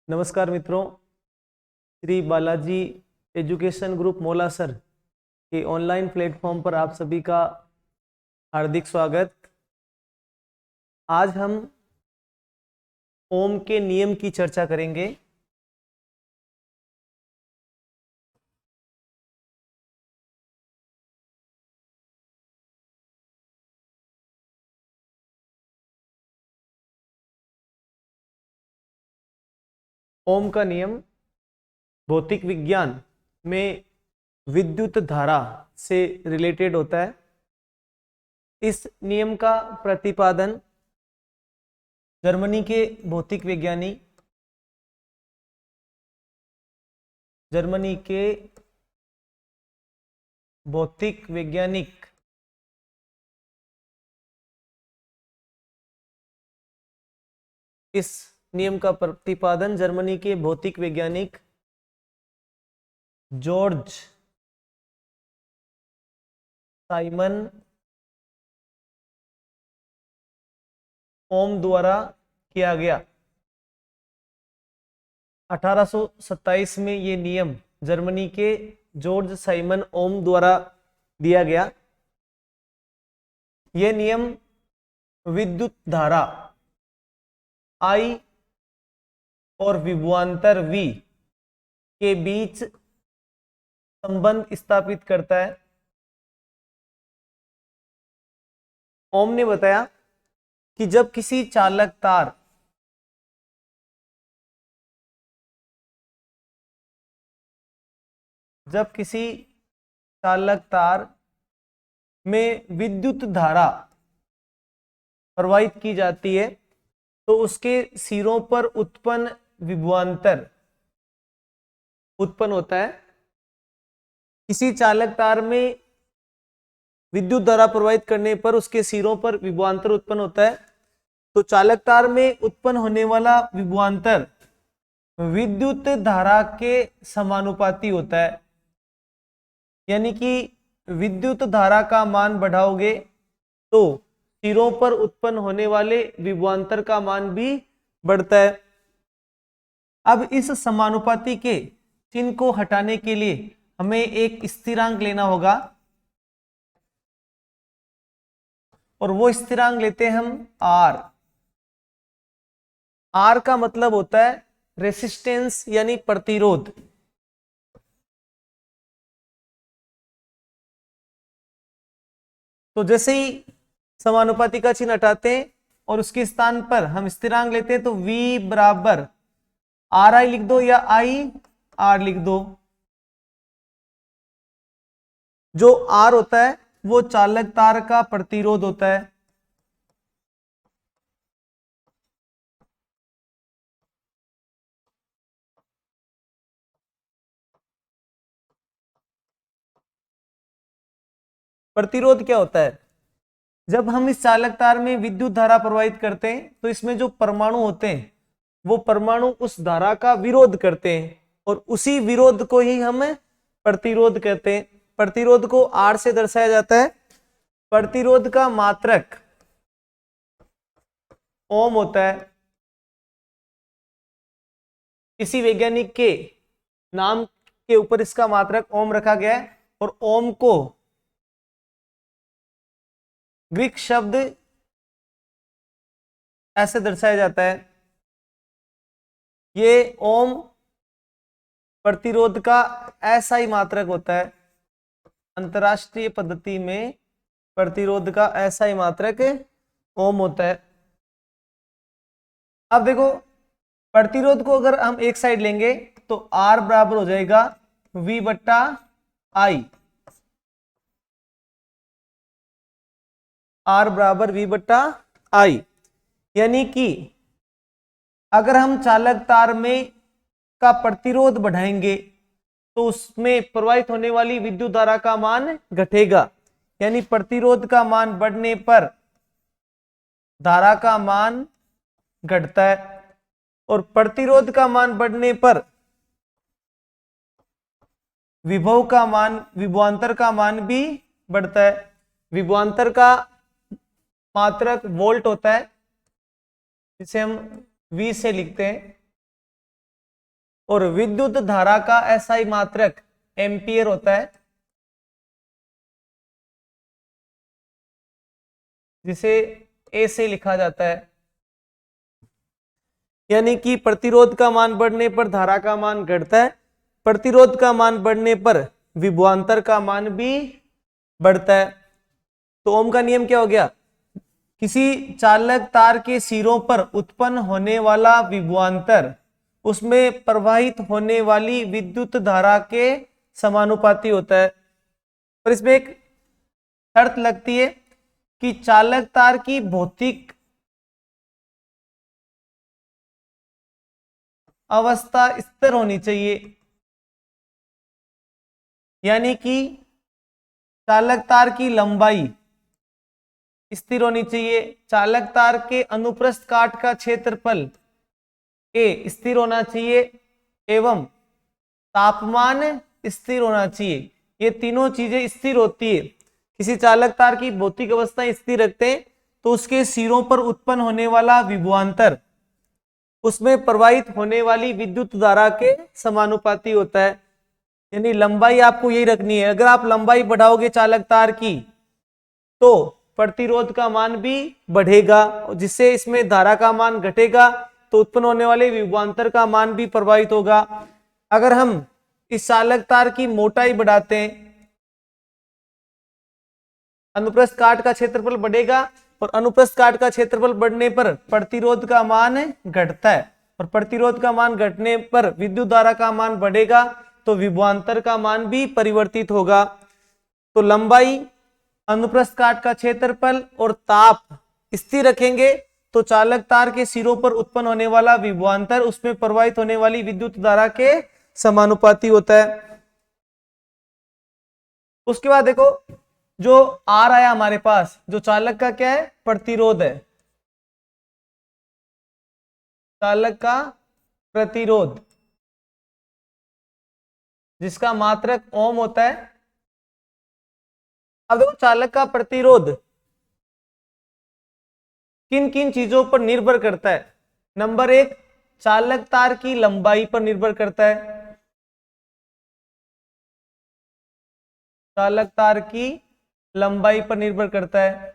नमस्कार मित्रों, Shri Balaji education group मोलासर के ऑनलाइन प्लेटफॉर्म पर आप सभी का हार्दिक स्वागत। आज हम ओम के नियम की चर्चा करेंगे। ओम का नियम भौतिक विज्ञान में विद्युत धारा से रिलेटेड होता है। इस नियम का प्रतिपादन जर्मनी के भौतिक वैज्ञानिक इस नियम का प्रतिपादन जर्मनी के भौतिक वैज्ञानिक जॉर्ज साइमन ओम द्वारा किया गया। 1827 में ये नियम जर्मनी के जॉर्ज साइमन ओम द्वारा दिया गया। यह नियम विद्युत धारा I और विभवांतर V के बीच संबंध स्थापित करता है। ओम ने बताया कि जब किसी चालक तार में विद्युत धारा प्रवाहित की जाती है तो उसके सिरों पर उत्पन्न विभवांतर उत्पन्न होता है। किसी चालक तार में विद्युत धारा प्रवाहित करने पर उसके सिरों पर विभवांतर उत्पन्न होता है। तो चालक तार में उत्पन्न होने वाला विभवांतर विद्युत धारा के समानुपाती होता है। यानी कि विद्युत धारा का मान बढ़ाओगे तो सिरों पर उत्पन्न होने वाले विभवांतर का मान भी बढ़ता है। अब इस समानुपाती के चिन्ह को हटाने के लिए हमें एक स्थिरांक लेना होगा और वो स्थिरांक लेते हैं हम R। R का मतलब होता है रेसिस्टेंस यानी प्रतिरोध। तो जैसे ही समानुपाती का चिन्ह हटाते हैं और उसके स्थान पर हम स्थिरांक लेते हैं तो V बराबर RI लिख दो या IR लिख दो। जो R होता है वो चालक तार का प्रतिरोध होता है। प्रतिरोध क्या होता है? जब हम इस चालक तार में विद्युत धारा प्रवाहित करते हैं तो इसमें जो परमाणु होते हैं वो परमाणु उस धारा का विरोध करते हैं और उसी विरोध को ही हम प्रतिरोध कहते हैं। प्रतिरोध को R से दर्शाया जाता है। प्रतिरोध का मात्रक ओम होता है। किसी वैज्ञानिक के नाम के ऊपर इसका मात्रक ओम रखा गया है और ओम को ग्रीक शब्द ऐसे दर्शाया जाता है। ये ओम प्रतिरोध का SI मात्रक होता है। अंतरराष्ट्रीय पद्धति में प्रतिरोध का SI मात्रक ओम होता है। अब देखो, प्रतिरोध को अगर हम एक साइड लेंगे तो R बराबर हो जाएगा V बट्टा I। R बराबर V बट्टा I। यानी कि अगर हम चालक तार में का प्रतिरोध बढ़ाएंगे तो उसमें प्रवाहित होने वाली विद्युत धारा का मान घटेगा। यानी प्रतिरोध का मान बढ़ने पर धारा का मान घटता है और प्रतिरोध का मान बढ़ने पर विभवांतर का मान भी बढ़ता है। विभवांतर का मात्रक वोल्ट होता है जिसे हम V से लिखते हैं। और विद्युत धारा का एसआई मात्रक एम्पियर होता है, जिसे ए से लिखा जाता है। यानी कि प्रतिरोध का मान बढ़ने पर धारा का मान घटता है, प्रतिरोध का मान बढ़ने पर विभवांतर का मान भी बढ़ता है। तो ओम का नियम क्या हो गया? किसी चालक तार के सिरों पर उत्पन्न होने वाला विभवांतर उसमें प्रवाहित होने वाली विद्युत धारा के समानुपाती होता है। पर इसमें एक शर्त लगती है कि चालक तार की भौतिक अवस्था स्थिर होनी चाहिए, यानी कि चालक तार की लंबाई स्थिर होनी चाहिए, चालक तार के अनुप्रस्थ काट का क्षेत्रफल ए स्थिर होना चाहिए एवं तापमान स्थिर होना चाहिए। ये तीनों चीजें स्थिर होती है। किसी चालक तार की भौतिक अवस्था स्थिर रखते हैं तो उसके सिरों पर उत्पन्न होने वाला विभवांतर उसमें प्रवाहित होने वाली विद्युत धारा के समानुपाती होता है। यानी लंबाई आपको यही रखनी है। अगर आप लंबाई बढ़ाओगे चालक तार की तो प्रतिरोध का मान भी बढ़ेगा, जिससे इसमें धारा का मान घटेगा तो उत्पन्न होने वाले विभवांतर का मान भी प्रभावित होगा। अगर हम इस चालक तार की मोटाई बढ़ाते हैं, अनुप्रस्थ काट का क्षेत्रफल बढ़ेगा और अनुप्रस्थ काट का क्षेत्रफल बढ़ने पर प्रतिरोध का मान घटता है, और प्रतिरोध का मान घटने पर विद्युत धारा का मान बढ़ेगा तो विभवांतर का मान भी परिवर्तित होगा। तो लंबाई, अनुप्रस्थ काट का क्षेत्रफल और ताप स्थिर रखेंगे तो चालक तार के सिरों पर उत्पन्न होने वाला विभवांतर उसमें प्रवाहित होने वाली विद्युत धारा के समानुपाती होता है। उसके बाद देखो, जो आर आया हमारे पास, जो चालक का क्या है? प्रतिरोध है, चालक का प्रतिरोध, जिसका मात्रक ओम होता है। अब देखो, चालक का प्रतिरोध किन किन चीजों पर निर्भर करता है? नंबर एक, चालक तार की लंबाई पर निर्भर करता है। चालक तार की लंबाई पर निर्भर करता है,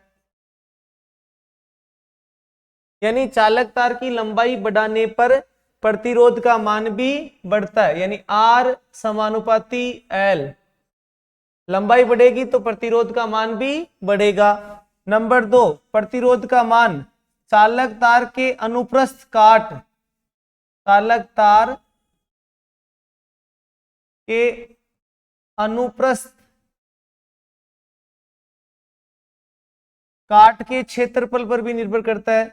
यानी चालक तार की लंबाई बढ़ाने पर प्रतिरोध का मान भी बढ़ता है, यानी आर समानुपाती एल। लंबाई बढ़ेगी तो प्रतिरोध का मान भी बढ़ेगा। नंबर दो, प्रतिरोध का मान चालक तार के अनुप्रस्थ काट, चालक तार के अनुप्रस्थ काट के क्षेत्रफल पर भी निर्भर करता है।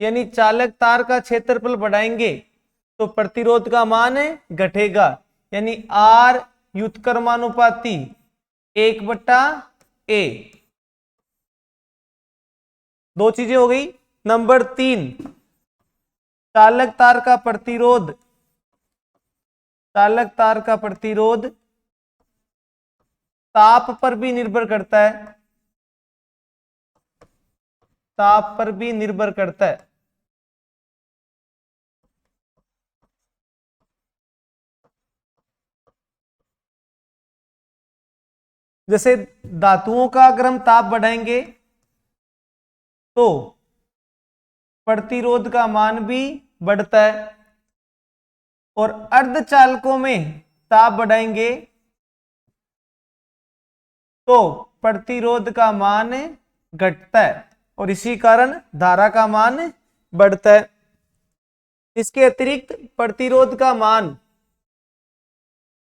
यानी चालक तार का क्षेत्रफल बढ़ाएंगे तो प्रतिरोध का मान घटेगा, यानी आर व्युत्क्रमानुपाती 1/a। दो चीजें हो गई। नंबर तीन, चालक तार का प्रतिरोध, चालक तार का प्रतिरोध ताप पर भी निर्भर करता है, ताप पर भी निर्भर करता है। जैसे धातुओं का अगर हम ताप बढ़ाएंगे तो प्रतिरोध का मान भी बढ़ता है, और अर्धचालकों में ताप बढ़ाएंगे तो प्रतिरोध का मान घटता है, और इसी कारण धारा का मान बढ़ता है। इसके अतिरिक्त प्रतिरोध का मान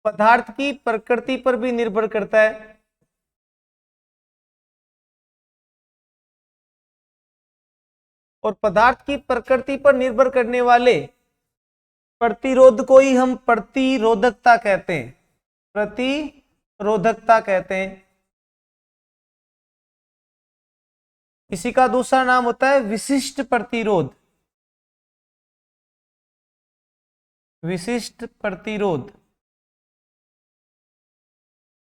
पदार्थ की प्रकृति पर भी निर्भर करता है। और पदार्थ की प्रकृति पर निर्भर करने वाले प्रतिरोध को ही हम प्रतिरोधकता कहते हैं, प्रतिरोधकता कहते हैं। इसी का दूसरा नाम होता है विशिष्ट प्रतिरोध, विशिष्ट प्रतिरोध।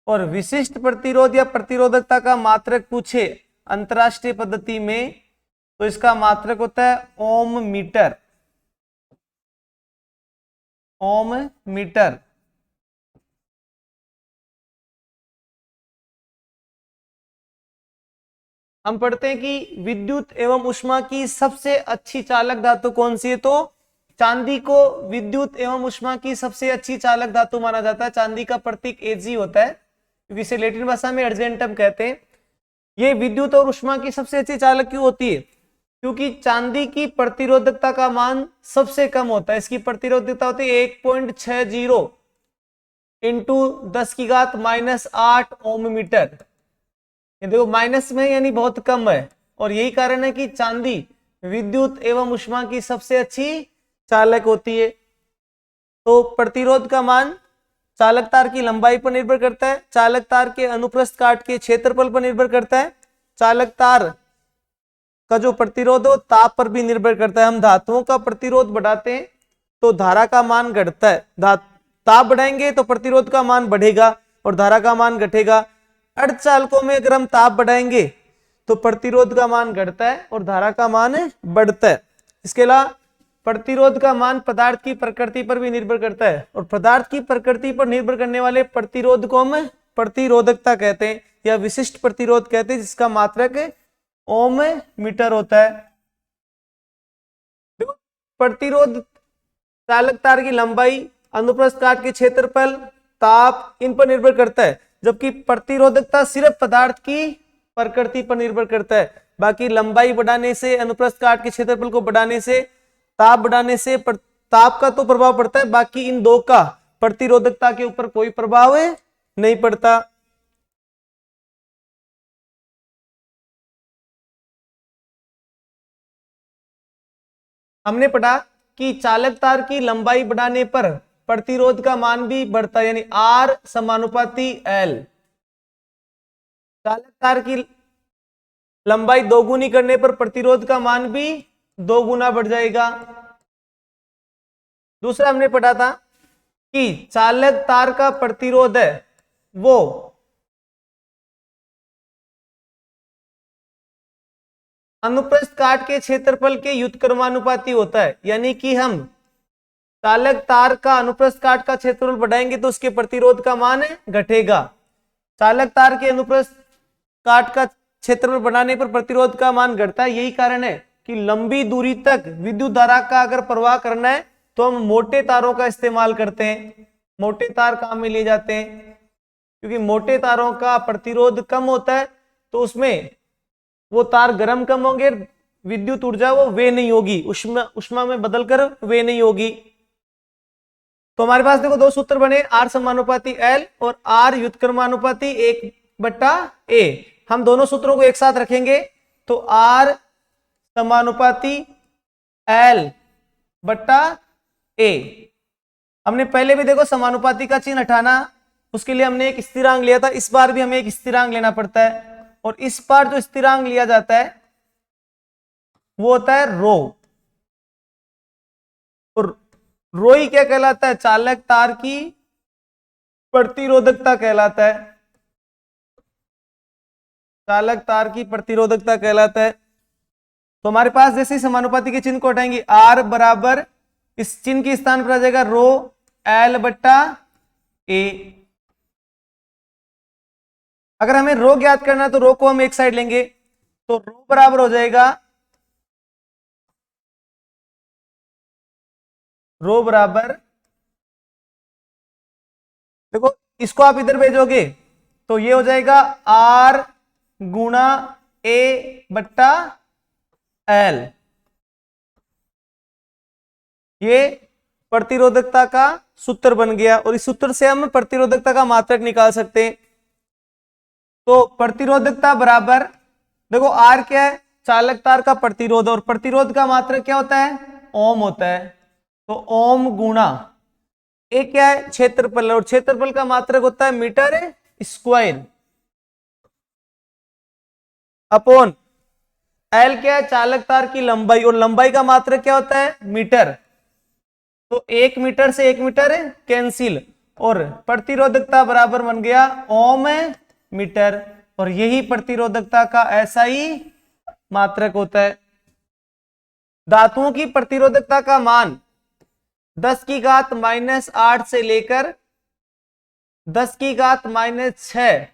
और विशिष्ट प्रतिरोध या प्रतिरोधकता का मात्रक पूछे अंतरराष्ट्रीय पद्धति में तो इसका मात्रक होता है ओम मीटर। ओम मीटर। हम पढ़ते हैं कि विद्युत एवं ऊष्मा की सबसे अच्छी चालक धातु कौन सी है, तो चांदी को विद्युत एवं ऊष्मा की सबसे अच्छी चालक धातु माना जाता है। चांदी का प्रतीक Ag होता है, क्योंकि इसे लैटिन भाषा में अर्जेंटम कहते हैं। ये विद्युत और ऊष्मा की सबसे अच्छी चालक क्यों होती है, क्योंकि चांदी की प्रतिरोधकता का मान सबसे कम होता है। इसकी प्रतिरोधकता होती है 1.60 इंटू 10⁻⁻8 ओम मीटर। ये देखो माइनस में, यानी बहुत कम है, और यही कारण है कि चांदी विद्युत एवं ऊष्मा की सबसे अच्छी चालक होती है। तो प्रतिरोध का मान चालक तार की लंबाई पर निर्भर करता है, चालक तार के अनुप्रस्थ काट के क्षेत्रफल पर निर्भर करता है, चालक तार का जो प्रतिरोध हो ताप पर भी निर्भर करता है। हम धातुओं का प्रतिरोध बढ़ाते हैं तो धारा का मान घटता है, ताप बढ़ाएंगे तो प्रतिरोध का मान बढ़ेगा और धारा का मान घटेगा। अर्धचालकों में अगर हम ताप बढ़ाएंगे तो प्रतिरोध का मान घटता है और धारा का मान बढ़ता है। इसके अलावा प्रतिरोध का मान पदार्थ की प्रकृति पर भी निर्भर करता है, और पदार्थ की प्रकृति पर निर्भर करने वाले प्रतिरोध को हम प्रतिरोधकता कहते हैं या विशिष्ट प्रतिरोध कहते हैं, जिसका मात्रक ओम मीटर होता है। देखो प्रतिरोध चालक तार की लंबाई, अनुप्रस्थ काट के क्षेत्रफल, ताप, इन पर निर्भर करता है, जबकि प्रतिरोधकता सिर्फ पदार्थ की प्रकृति पर निर्भर करता है। बाकी लंबाई बढ़ाने से, अनुप्रस्थ काट के क्षेत्रफल को बढ़ाने से, ताप बढ़ाने से ताप का तो प्रभाव पड़ता है, बाकी इन दो का प्रतिरोधकता के ऊपर कोई प्रभाव नहीं पड़ता। हमने पढ़ा कि चालक तार की लंबाई बढ़ाने पर प्रतिरोध का मान भी बढ़ता है, यानी R समानुपाती L। चालक तार की लंबाई दोगुनी करने पर प्रतिरोध का मान भी 2 गुना बढ़ जाएगा। दूसरा हमने पढ़ा था कि चालक तार का प्रतिरोध है वो अनुप्रस्थ काट के क्षेत्रफल के व्युत्क्रमानुपाती होता है, यानी कि हम चालक तार का अनुप्रस्थ काट का क्षेत्रफल बढ़ाएंगे तो उसके प्रतिरोध का मान घटेगा। चालक तार के अनुप्रस्थ काट का क्षेत्रफल बढ़ाने पर प्रतिरोध का मान घटता है। यही कारण है कि लंबी दूरी तक विद्युत धारा का अगर प्रवाह करना है तो हम मोटे तारों का इस्तेमाल करते हैं। मोटे तार काम में लिए जाते हैं क्योंकि मोटे तारों का प्रतिरोध कम होता है, तो उसमें वो तार गर्म कम होंगे, विद्युत ऊर्जा वो वे नहीं होगी, उष्मा में बदलकर वे नहीं होगी। तो हमारे पास देखो 2 सूत्र बने, R समानुपाती L और R व्युत्क्रमानुपाती 1/A। हम दोनों सूत्रों को एक साथ रखेंगे तो R समानुपाती L/A। हमने पहले भी देखो समानुपाती का चिन्ह हटाना, उसके लिए हमने एक स्थिरांक लिया था, इस बार भी हमें एक स्थिरांक लेना पड़ता है, और इस बार जो स्थिरांक लिया जाता है वो होता है रो। और रो ही क्या कहलाता है, चालक तार की प्रतिरोधकता कहलाता है। चालक तार की प्रतिरोधकता कहलाता है। तो हमारे पास जैसे समानुपाती के चिन्ह को हटाएंगे, R बराबर इस चिन्ह के स्थान पर आ जाएगा रो L/A। अगर हमें रो ज्ञात करना है तो रो को हम एक साइड लेंगे, तो रो बराबर हो जाएगा, रो बराबर, देखो इसको आप इधर भेजोगे तो ये हो जाएगा R गुणा A/L। ये प्रतिरोधकता का सूत्र बन गया, और इस सूत्र से हम प्रतिरोधकता का मात्रक निकाल सकते हैं। तो प्रतिरोधकता बराबर, देखो R क्या है, चालक तार का प्रतिरोध, और प्रतिरोध का मात्रक क्या होता है, ओम होता है। तो ओम गुणा ए क्या है, क्षेत्रफल, और क्षेत्रफल का मात्रक होता है मीटर स्क्वायर, अपॉन L क्या है, चालक तार की लंबाई, और लंबाई का मात्रक क्या होता है, मीटर। तो 1 मीटर से 1 मीटर कैंसिल, और प्रतिरोधकता बराबर बन गया ओम मीटर, और यही प्रतिरोधकता का ऐसा ही मात्रक होता है। धातुओं की प्रतिरोधकता का मान 10⁻⁸ से लेकर 10⁻⁶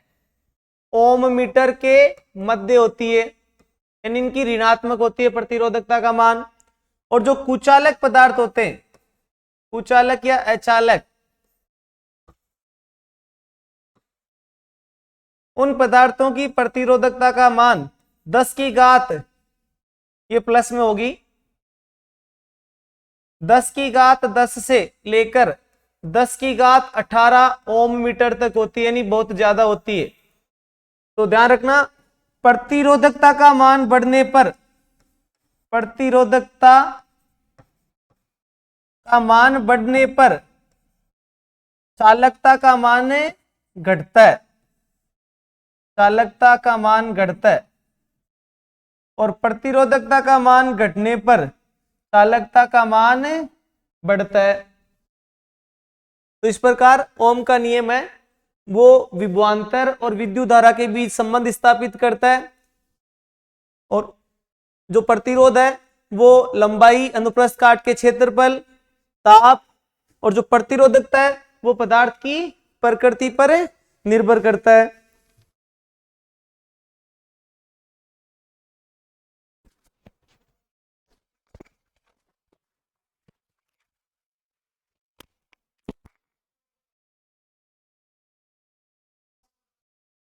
ओम मीटर के मध्य होती है, यानी इनकी ऋणात्मक होती है प्रतिरोधकता का मान। और जो कुचालक पदार्थ होते हैं, कुचालक या अचालक, उन पदार्थों की प्रतिरोधकता का मान 10 की घात, ये प्लस में होगी, 10 की घात 10 से लेकर 10 की घात 18 ओम मीटर तक होती है, यानी बहुत ज्यादा होती है। तो ध्यान रखना, प्रतिरोधकता का मान बढ़ने पर, प्रतिरोधकता का मान बढ़ने पर चालकता का मान घटता है, चालकता का मान घटता है, और प्रतिरोधकता का मान घटने पर चालकता का मान बढ़ता है। तो इस प्रकार ओम का नियम है वो विभवांतर और विद्युत धारा के बीच संबंध स्थापित करता है, और जो प्रतिरोध है वो लंबाई, अनुप्रस्थ काट के क्षेत्रफल, ताप, और जो प्रतिरोधकता है वो पदार्थ की प्रकृति पर निर्भर करता है।